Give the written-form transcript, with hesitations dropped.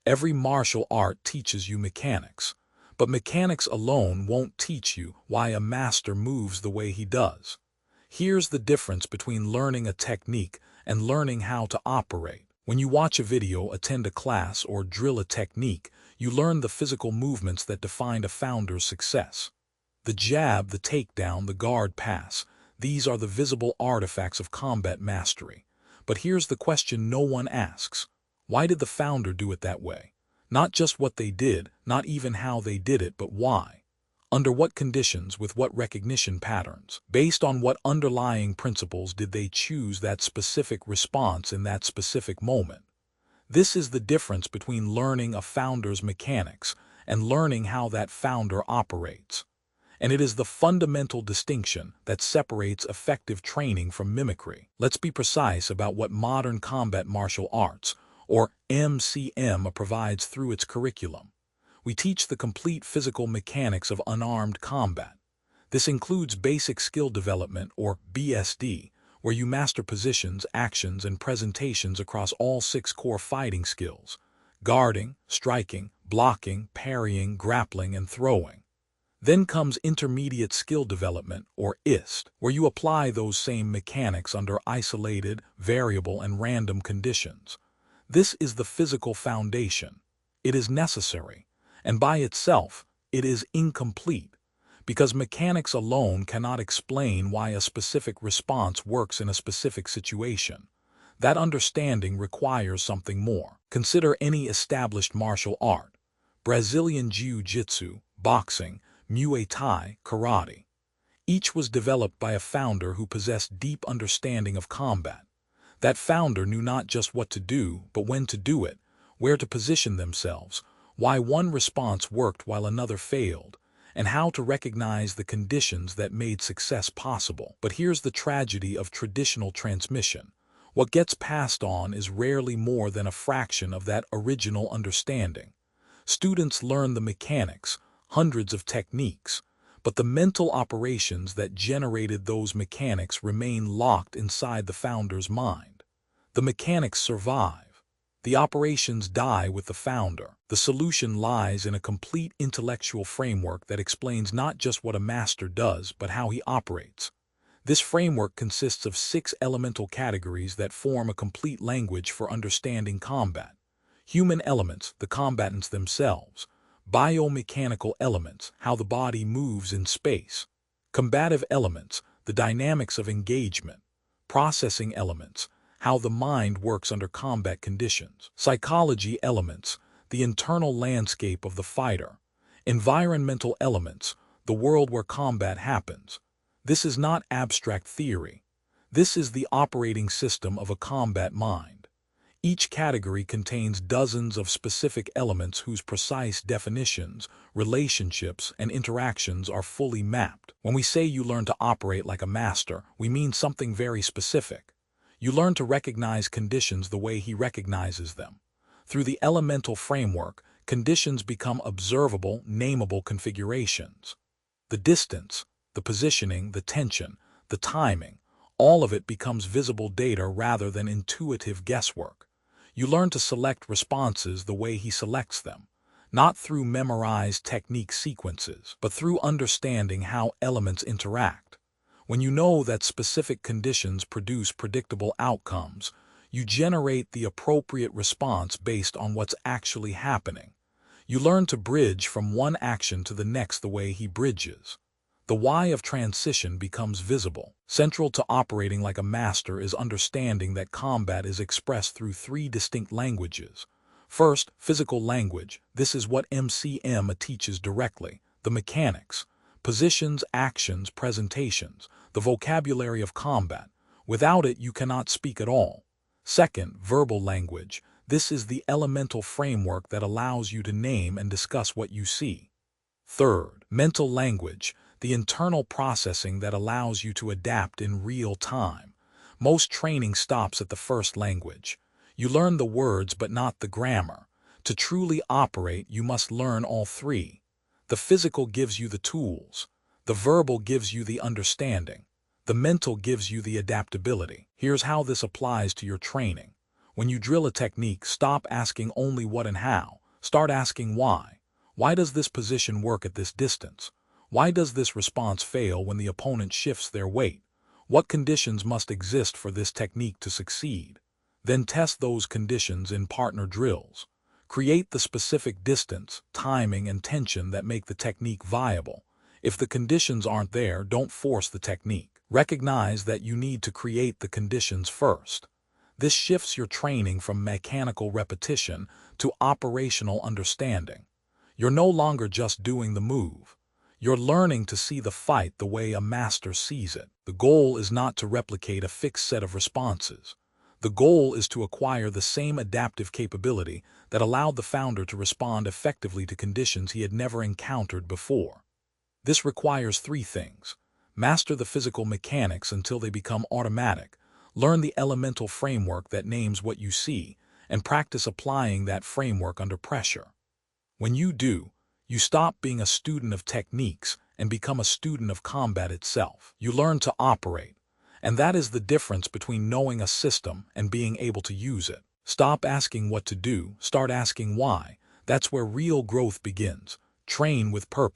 Every martial art teaches you mechanics, but mechanics alone won't teach you why a master moves the way he does. Here's the difference between learning a technique and learning how to operate. When you watch a video, attend a class, or drill a technique, you learn the physical movements that define a founder's success. The jab, the takedown, the guard pass, these are the visible artifacts of combat mastery. But here's the question no one asks. Why did the founder do it that way? Not just what they did, not even how they did it, but why. Under what conditions, with what recognition patterns? Based on what underlying principles did they choose that specific response in that specific moment? This is the difference between learning a founder's mechanics and learning how that founder operates. And it is the fundamental distinction that separates effective training from mimicry. Let's be precise about what modern combat martial arts, or MCM, provides through its curriculum. We teach the complete physical mechanics of unarmed combat. This includes basic skill development, or BSD, where you master positions, actions, and presentations across all 6 core fighting skills: guarding, striking, blocking, parrying, grappling, and throwing. Then comes intermediate skill development, or IST, where you apply those same mechanics under isolated, variable, and random conditions. This is the physical foundation. It is necessary, and by itself, it is incomplete, because mechanics alone cannot explain why a specific response works in a specific situation. That understanding requires something more. Consider any established martial art: Brazilian Jiu-Jitsu, boxing, Muay Thai, karate. Each was developed by a founder who possessed deep understanding of combat. That founder knew not just what to do, but when to do it, where to position themselves, why one response worked while another failed, and how to recognize the conditions that made success possible. But here's the tragedy of traditional transmission. What gets passed on is rarely more than a fraction of that original understanding. Students learn the mechanics, hundreds of techniques, but the mental operations that generated those mechanics remain locked inside the founder's mind. The mechanics survive. The operations die with the founder. The solution lies in a complete intellectual framework that explains not just what a master does, but how he operates. This framework consists of 6 elemental categories that form a complete language for understanding combat. Human elements, the combatants themselves. Biomechanical elements, how the body moves in space. Combative elements, the dynamics of engagement. Processing elements, how the mind works under combat conditions. Psychology elements, the internal landscape of the fighter. Environmental elements, the world where combat happens. This is not abstract theory. This is the operating system of a combat mind. Each category contains dozens of specific elements whose precise definitions, relationships, and interactions are fully mapped. When we say you learn to operate like a master, we mean something very specific. You learn to recognize conditions the way he recognizes them. Through the elemental framework, conditions become observable, nameable configurations. The distance, the positioning, the tension, the timing, all of it becomes visible data rather than intuitive guesswork. You learn to select responses the way he selects them, not through memorized technique sequences, but through understanding how elements interact. When you know that specific conditions produce predictable outcomes, you generate the appropriate response based on what's actually happening. You learn to bridge from one action to the next the way he bridges. The why of transition becomes visible. Central to operating like a master is understanding that combat is expressed through 3 distinct languages. First, physical language. This is what MCM teaches directly. The mechanics, positions, actions, presentations, the vocabulary of combat. Without it, you cannot speak at all. Second, verbal language. This is the elemental framework that allows you to name and discuss what you see. Third, mental language, the internal processing that allows you to adapt in real time. Most training stops at the first language. You learn the words but not the grammar. To truly operate, you must learn all 3. The physical gives you the tools. The verbal gives you the understanding. The mental gives you the adaptability. Here's how this applies to your training. When you drill a technique, stop asking only what and how. Start asking why. Why does this position work at this distance? Why does this response fail when the opponent shifts their weight? What conditions must exist for this technique to succeed? Then test those conditions in partner drills. Create the specific distance, timing, and tension that make the technique viable. If the conditions aren't there, don't force the technique. Recognize that you need to create the conditions first. This shifts your training from mechanical repetition to operational understanding. You're no longer just doing the move. You're learning to see the fight the way a master sees it. The goal is not to replicate a fixed set of responses. The goal is to acquire the same adaptive capability that allowed the founder to respond effectively to conditions he had never encountered before. This requires three things. Master the physical mechanics until they become automatic. Learn the elemental framework that names what you see, and practice applying that framework under pressure. When you do, you stop being a student of techniques and become a student of combat itself. You learn to operate, and that is the difference between knowing a system and being able to use it. Stop asking what to do, start asking why. That's where real growth begins. Train with purpose.